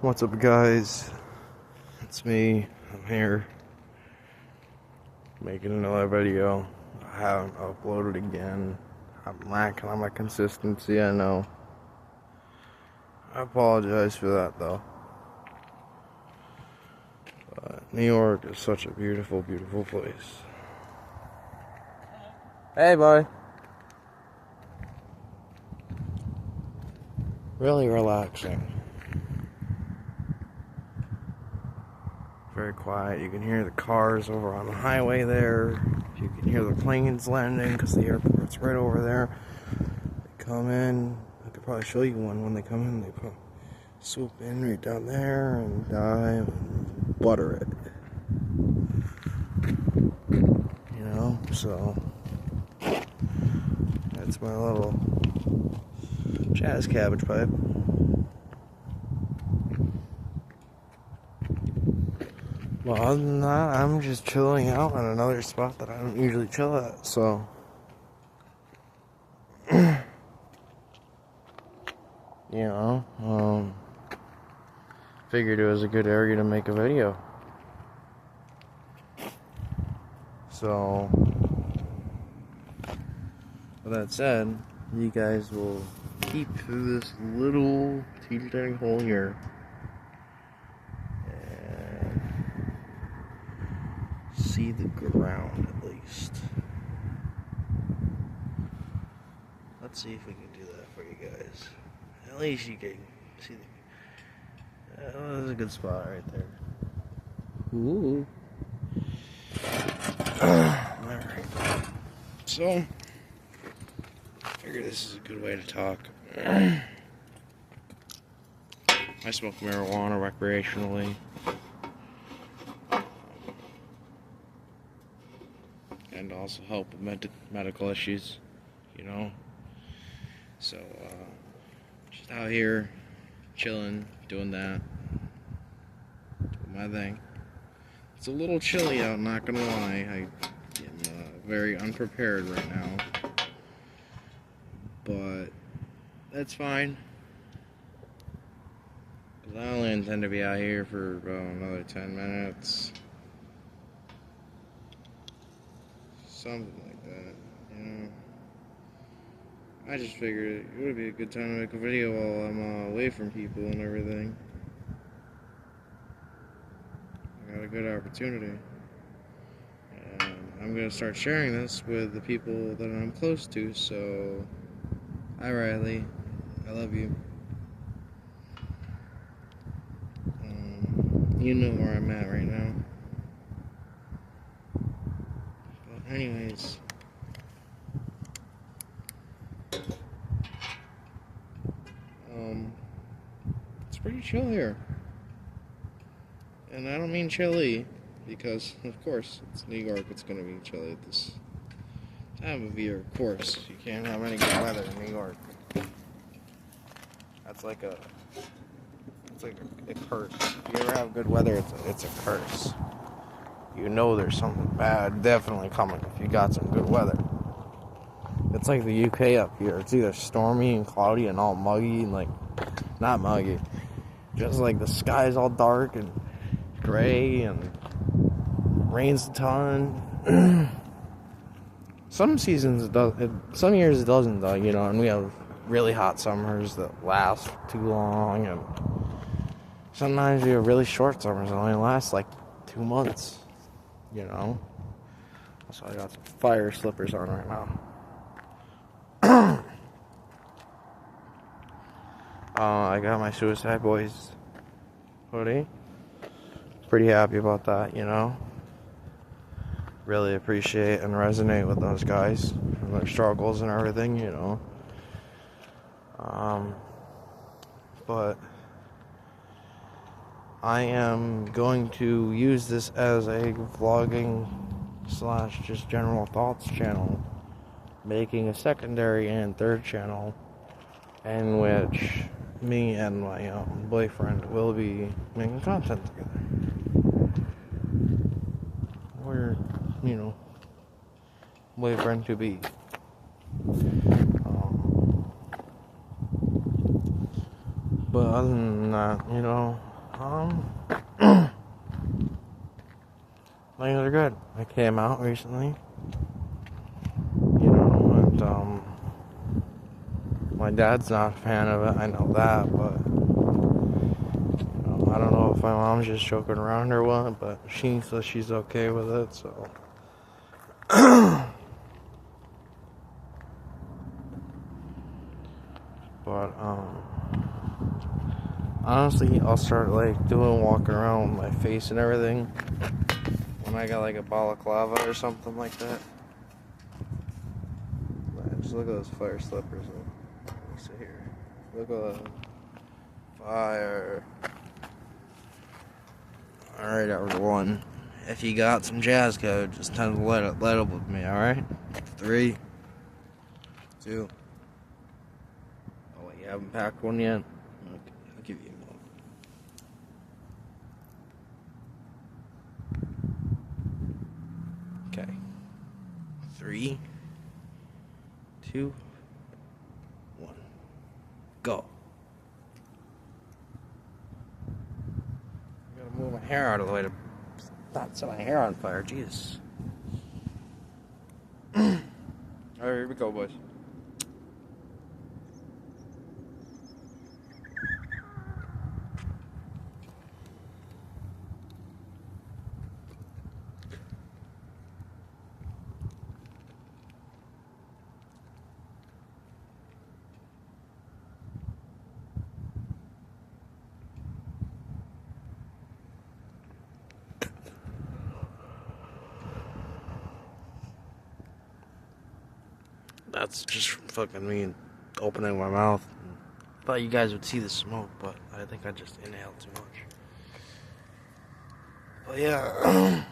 What's up, guys? It's me. I'm here making another video. I haven't uploaded again. I'm lacking on my consistency, I know. I apologize for that, though. But New York is such a beautiful, beautiful place. Hey, boy. Really relaxing. Very quiet. You can hear the cars over on the highway there. You can hear the planes landing because the airport's right over there. They come in. I could probably show you one when they come in. They swoop in right down there and dive and butter it. You know, so that's my little jazz cabbage pipe. Well, other than that, I'm just chilling out at another spot that I don't usually chill at, so. Figured it was a good area to make a video. So, with that said, you guys will peep through this little teeny tiny hole here. See the ground at least. Let's see if we can do that for you guys. At least you can see the. That's a good spot right there. Ooh. Alright. So, I figure this is a good way to talk. I smoke marijuana recreationally. And also help with medical issues, you know. So, just out here, chilling, doing that, doing my thing. It's a little chilly out, not gonna lie. I am very unprepared right now, but that's fine. Cause I only intend to be out here for about another 10 minutes. Something like that, you know. I just figured it would be a good time to make a video while I'm away from people and everything. I got a good opportunity. And I'm going to start sharing this with the people that I'm close to, so hi Riley, I love you. You know where I'm at right now. Anyways, it's pretty chill here, and I don't mean chilly, because of course it's New York, it's gonna be chilly at this time of year, of course. You can't have any good weather in New York. That's like a curse. If you ever have good weather, it's a curse. You know there's something bad definitely coming if you got some good weather. It's like the UK up here. It's either stormy and cloudy and all muggy and like, not muggy, just like the sky's all dark and gray and rains a ton. Some seasons it does, some years it doesn't though, you know, and we have really hot summers that last too long, and sometimes we have really short summers that only last like 2 months. You know, so I got some fire slippers on right now. I got my Suicide Boys hoodie. Pretty happy about that, you know. Really appreciate and resonate with those guys and their struggles and everything, you know. But I am going to use this as a vlogging / just general thoughts channel, making a secondary and third channel in which me and my boyfriend will be making content together. We're, you know, boyfriend to be. But other than that, you know, things are good. I came out recently, you know, and my dad's not a fan of it. I know that, but I don't know if my mom's just joking around or what. But she says she's okay with it, so. But honestly, I'll start like walking around with my face and everything when I got like a balaclava or something like that. Just look at those fire slippers. Let me see here. Look at that fire. Alright, everyone. If you got some jazz code, just tell them to let it with me, alright? 3, 2. Oh, wait, you haven't packed one yet? Okay, I'll give you a moment. Okay. 3, 2, 1. Go. I gotta move my hair out of the way to not set my hair on fire. Jesus. Alright, here we go, boys. That's just from fucking me opening my mouth. Thought you guys would see the smoke, but I think I just inhaled too much. But yeah,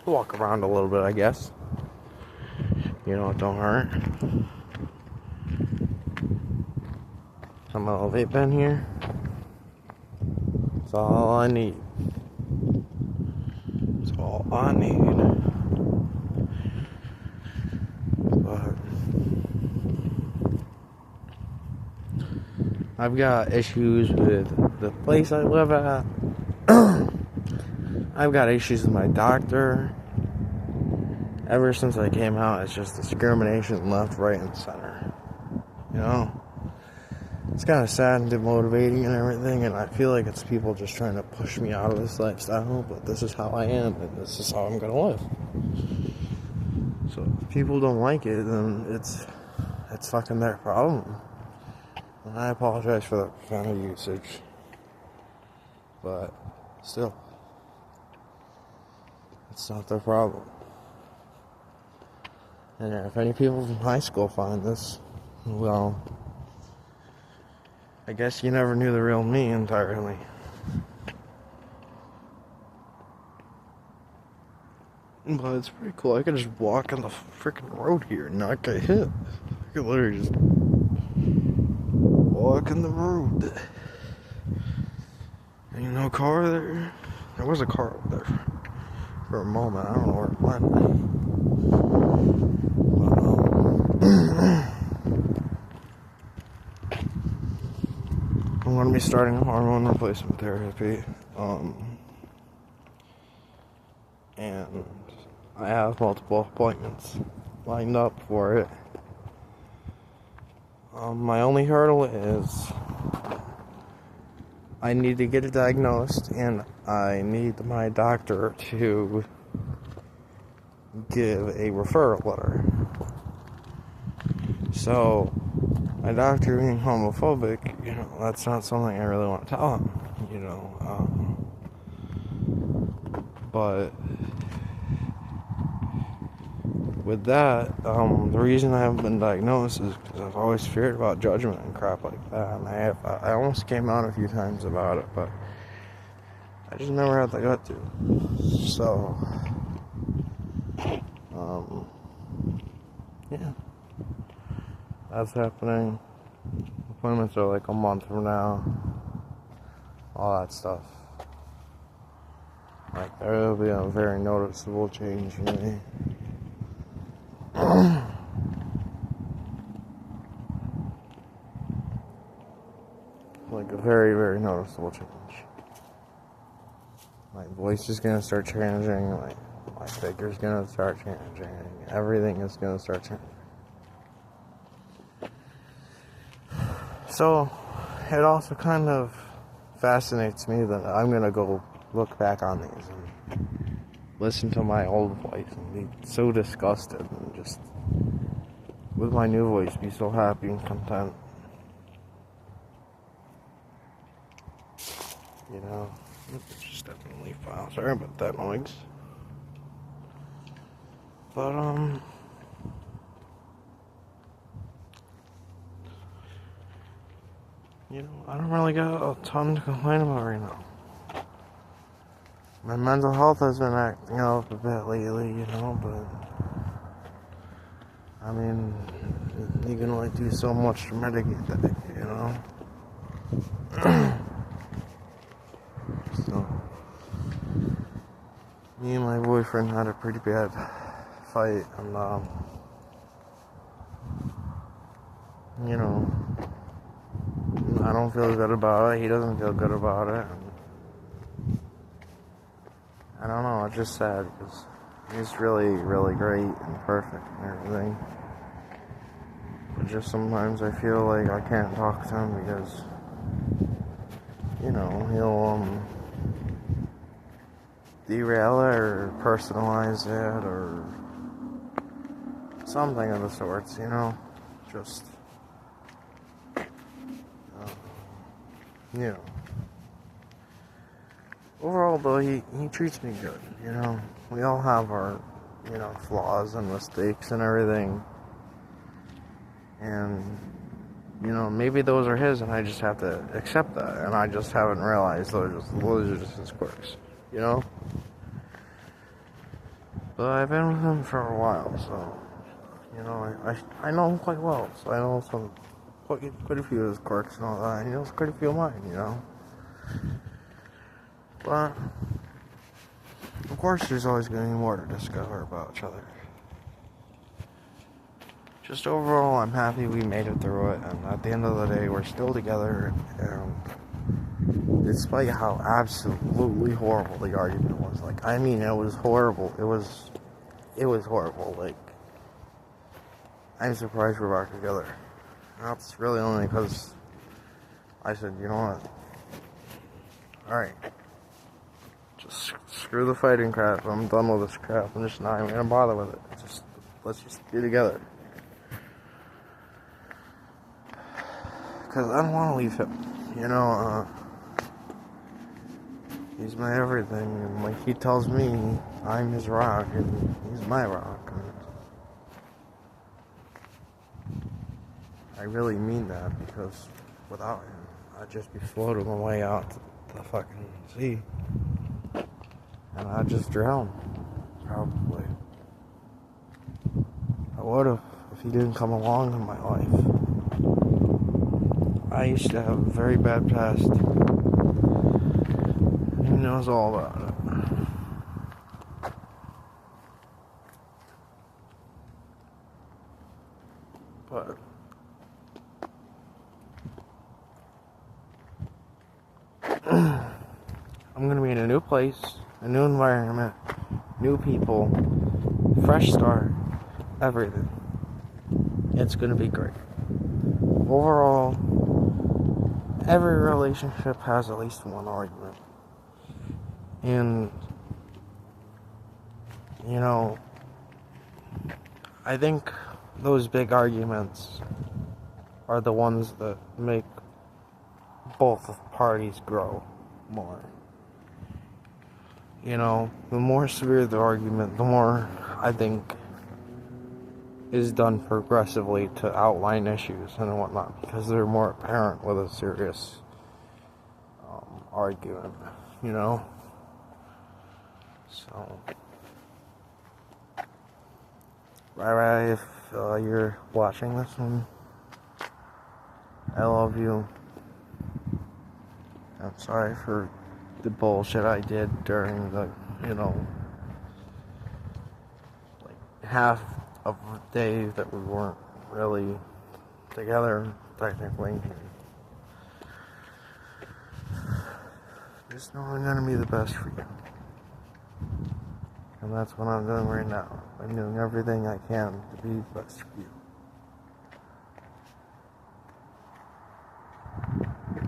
walk around a little bit, I guess. You know, it don't hurt. Some little vape pen here. That's all I need. That's all I need. But I've got issues with the place I live at. I've got issues with my doctor. Ever since I came out, it's just discrimination left, right, and center. You know? It's kind of sad and demotivating and everything, and I feel like it's people just trying to push me out of this lifestyle, but this is how I am, and this is how I'm gonna live. So if people don't like it, then it's fucking their problem. And I apologize for the profanity usage, but still, it's not their problem. And if any people from high school find this, well, I guess you never knew the real me entirely. But it's pretty cool. I could just walk on the freaking road here and not get hit. I could literally just walk in the road. Ain't no car there. There was a car over there for a moment. I don't know where it went. I'm going to be starting hormone replacement therapy. And I have multiple appointments lined up for it. My only hurdle is I need to get it diagnosed, and I need my doctor to give a referral letter. So, my doctor being homophobic, you know, that's not something I really want to tell him, you know. But with that, the reason I haven't been diagnosed is because I've always feared about judgment and crap like that. And I almost came out a few times about it, but I just never had the gut to. So, yeah, that's happening. Appointments are like a month from now. All that stuff. Like, there will be a very noticeable change in me. like a very, very noticeable change. My voice is gonna start changing, my figure's gonna start changing, everything is gonna start changing. So, it also kind of fascinates me that I'm gonna go look back on these and listen to my old voice and be so disgusted and just, with my new voice, be so happy and content. You know, just definitely file. Sorry about that noise. But, you know, I don't really got a ton to complain about right now. My mental health has been acting up a bit lately, you know, but, I mean, you can only do so much to mitigate that, you know? So, me and my boyfriend had a pretty bad fight, and, you know, I don't feel good about it, he doesn't feel good about it, and I don't know, it's just sad, because he's really, really great and perfect and everything, but just sometimes I feel like I can't talk to him because, you know, he'll, derail it or personalize it or something of the sorts, you know, just, you know. Overall, though, he treats me good, you know. We all have our, you know, flaws and mistakes and everything. And, you know, maybe those are his and I just have to accept that. And I just haven't realized those are just his quirks, you know. But I've been with him for a while, so, you know, I know him quite well. So I know quite a few of his quirks and all that. And he knows quite a few of mine, you know. But, of course, there's always going to be more to discover about each other. Just overall, I'm happy we made it through it, and at the end of the day, we're still together, and despite how absolutely horrible the argument was, like, I mean, it was horrible, it was horrible, like, I'm surprised we're back together. That's really only because I said, you know what, alright. Just screw the fighting crap. I'm done with this crap. I'm just not even gonna bother with it. Let's just be together. Cause I don't want to leave him. You know, he's my everything, and like he tells me, I'm his rock, and he's my rock. And I really mean that because without him, I'd just be floating away out to the fucking sea. And I'd just drown, probably. I would have if he didn't come along in my life. I used to have a very bad past. He knows all about it. But I'm gonna be in a new place, a new environment, new people, fresh start, everything. It's gonna be great. Overall, every relationship has at least one argument. And, you know, I think those big arguments are the ones that make both parties grow more. You know, the more severe the argument, the more, I think, is done progressively to outline issues and whatnot, because they're more apparent with a serious argument, you know? So, bye if you're watching this one. I love you. I'm sorry for the bullshit I did during the, you know, like half of the day that we weren't really together, technically. Just know I'm gonna be the best for you. And that's what I'm doing right now. I'm doing everything I can to be the best for you.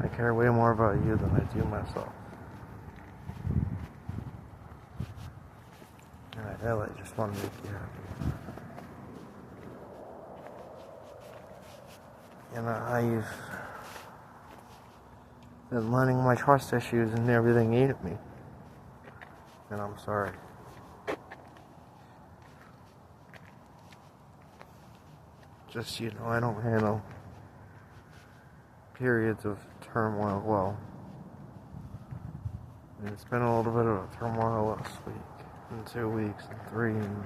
I care way more about you than I do myself. And I really just want to make you happy. And I've been letting my trust issues and everything eat at me. And I'm sorry. Just, I don't handle periods of turmoil well. And it's been a little bit of a turmoil last week, and 2 weeks, and 3, and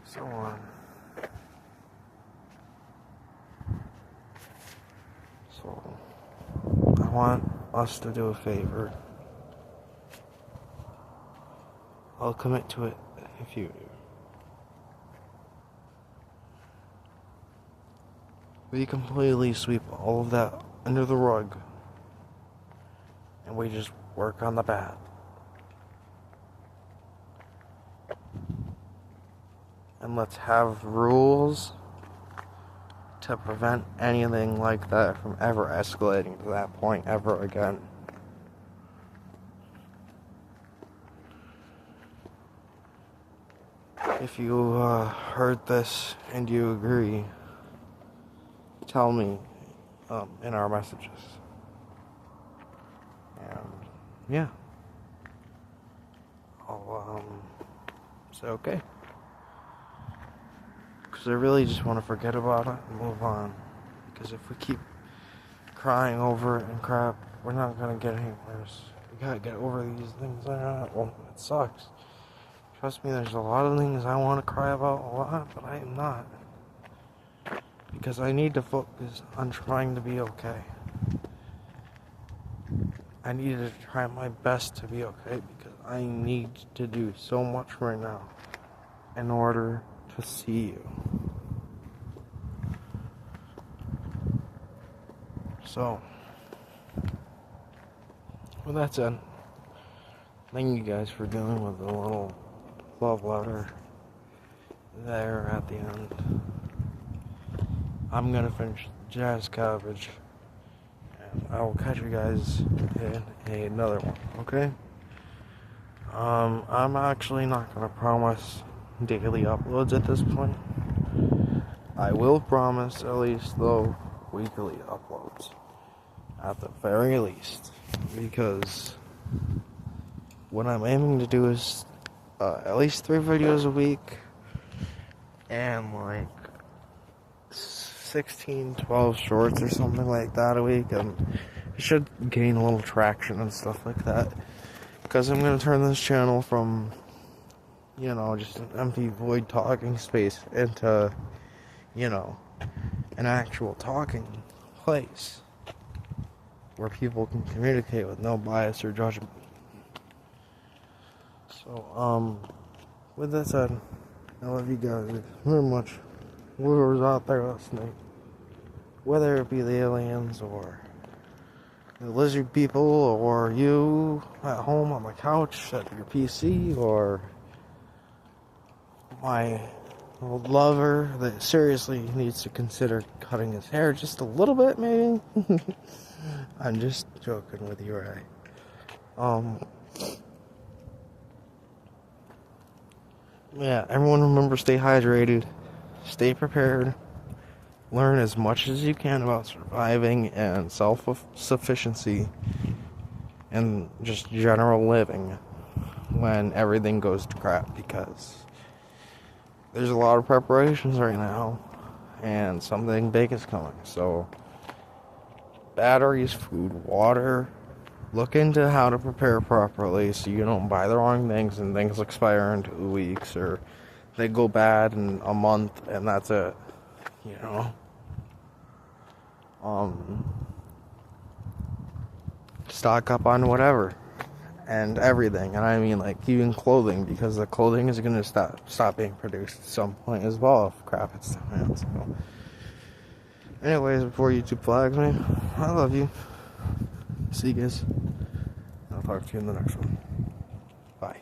so on. So, I want us to do a favor. I'll commit to it if you do. We completely sweep all of that under the rug, and we just work on the bad. And let's have rules to prevent anything like that from ever escalating to that point ever again. If you heard this and you agree, tell me in our messages. And yeah, I'll say okay. Because I really just want to forget about it and move on. Because if we keep crying over it and crap, we're not going to get anywhere. We got to get over these things. Well, it sucks. Trust me, there's a lot of things I want to cry about a lot, but I am not. Because I need to focus on trying to be okay. I need to try my best to be okay because I need to do so much right now in order to see you. So, with that said, thank you guys for dealing with the little love letter there at the end. I'm gonna finish Jazz Cabbage, and I will catch you guys in another one, okay? I'm actually not gonna promise daily uploads at this point. I will promise at least, though, weekly uploads, at the very least, because what I'm aiming to do is at least 3 videos a week, and like 16, 12 shorts or something like that a week, and it should gain a little traction and stuff like that, because I'm going to turn this channel from, just an empty void talking space into, an actual talking place where people can communicate with no bias or judgment. So, with that said, I love you guys very much. Whoever's out there listening, whether it be the aliens or the lizard people or you at home on the couch at your PC or my old lover that seriously needs to consider cutting his hair just a little bit, maybe. I'm just joking with you, right? Yeah, everyone remember, stay hydrated, stay prepared, learn as much as you can about surviving and self-sufficiency and just general living when everything goes to crap, because there's a lot of preparations right now and something big is coming. So batteries, food, water, look into how to prepare properly so you don't buy the wrong things and things expire in 2 weeks or they go bad in a month and that's it, stock up on whatever and everything, and I mean like even clothing, because the clothing is going to stop being produced at some point as well if crap hits the fan. So anyways, before YouTube flags me, I love you. See you guys. talk to you in the next one. Bye.